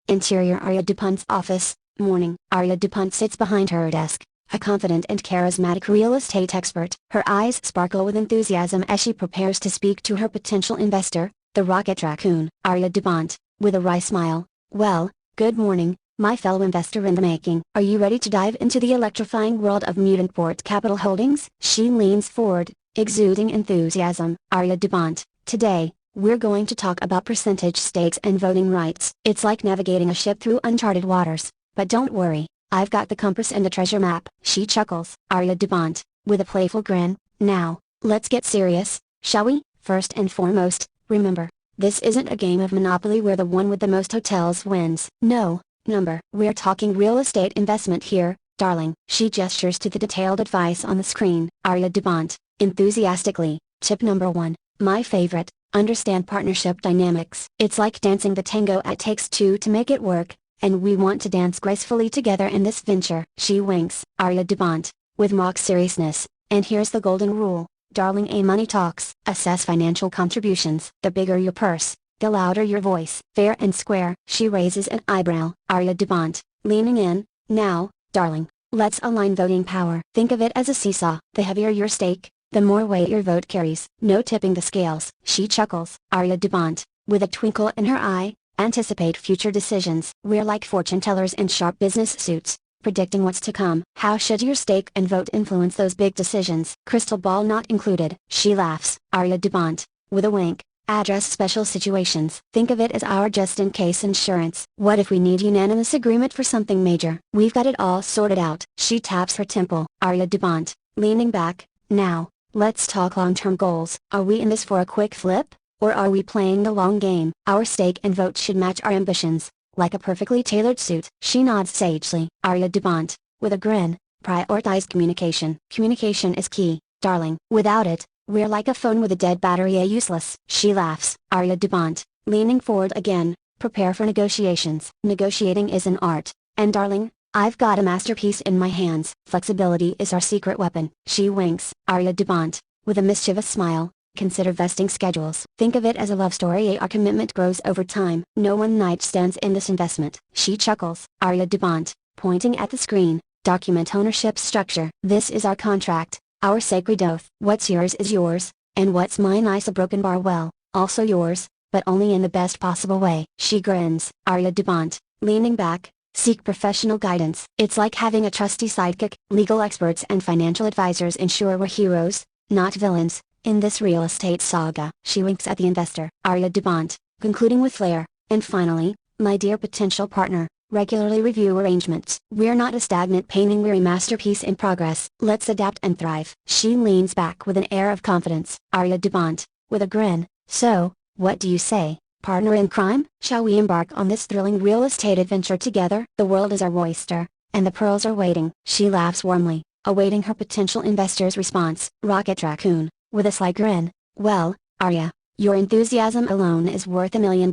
Interior Arya DuPont's office, morning. Arya DuPont sits behind her desk, a confident and charismatic real estate expert. Her eyes sparkle with enthusiasm as she prepares to speak to her potential investor, the rocket Raccoon. Arya DuPont, with a wry smile, "Well, good morning, my fellow investor in the making. Are you ready to dive into the electrifying world of Mutantport Capital Holdings?" She leans forward, exuding enthusiasm. Arya DuPont, today, we're going to talk about percentage stakes and voting rights. It's like navigating a ship through uncharted waters, but don't worry, I've got the compass and the treasure map. She chuckles. Arya DuPont, with a playful grin, "Now, let's get serious, shall we?" First and foremost, remember, this isn't a game of Monopoly where the one with the most hotels wins. No, number. We're talking real estate investment here, darling. She gestures to the detailed advice on the screen. Arya DuPont, enthusiastically, tip number 1, my favorite, understand partnership dynamics. It's like dancing the tango. It takes two to make it work, and we want to dance gracefully together in this venture. She winks. Arya DuPont, with mock seriousness, and here's the golden rule, darling. A money talks. Assess financial contributions. The bigger your purse, the louder your voice. Fair and square. She raises an eyebrow. Arya DuPont, leaning in, now, darling, let's align voting power. Think of it as a seesaw. The heavier your stake, the more weight your vote carries. No tipping the scales. She chuckles. Arya DuPont, with a twinkle in her eye, anticipate future decisions. We're like fortune tellers in sharp business suits, predicting what's to come. How should your stake and vote influence those big decisions? Crystal ball not included. She laughs. Arya DuPont, with a wink, address special situations. Think of it as our just-in-case insurance. What if we need unanimous agreement for something major? We've got it all sorted out. She taps her temple. Arya DuPont, leaning back, now, let's talk long-term goals. Are we in this for a quick flip, or are we playing the long game? Our stake and vote should match our ambitions, like a perfectly tailored suit. She nods sagely. Arya DuPont, with a grin, prioritize communication. Communication is key, darling. Without it, we're like a phone with a dead battery. Useless. She laughs. Arya DuPont, leaning forward again, prepare for negotiations. Negotiating is an art, and darling, I've got a masterpiece in my hands. Flexibility is our secret weapon. She winks. Arya DuPont, with a mischievous smile, consider vesting schedules. Think of it as a love story. Our commitment grows over time. No one night stands in this investment. She chuckles. Arya DuPont, pointing at the screen, document ownership structure. This is our contract, our sacred oath. What's yours is yours, and what's mine is a broken bar. Well, also yours, but only in the best possible way. She grins. Arya DuPont, leaning back, seek professional guidance. It's like having a trusty sidekick. Legal experts and financial advisors ensure we're heroes, not villains, in this real estate saga. She winks at the investor. Arya DuPont, concluding with flair, and finally, my dear potential partner, regularly review arrangements. We're not a stagnant painting, we're a masterpiece in progress. Let's adapt and thrive. She leans back with an air of confidence. Arya DuPont, with a grin, so, what do you say, partner in crime? Shall we embark on this thrilling real estate adventure together? The world is our oyster, and the pearls are waiting. She laughs warmly, awaiting her potential investor's response. Rocket Raccoon, with a sly grin, well, Arya, your enthusiasm alone is worth $1 million.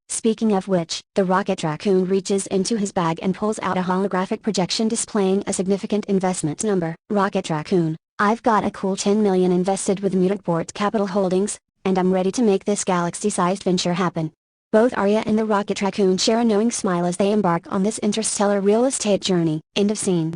Speaking of which, the Rocket Raccoon reaches into his bag and pulls out a holographic projection displaying a significant investment number. Rocket Raccoon, I've got a cool 10 million invested with Mutantport Capital Holdings, and I'm ready to make this galaxy-sized venture happen. Both Arya and the Rocket Raccoon share a knowing smile as they embark on this interstellar real estate journey. End of scene.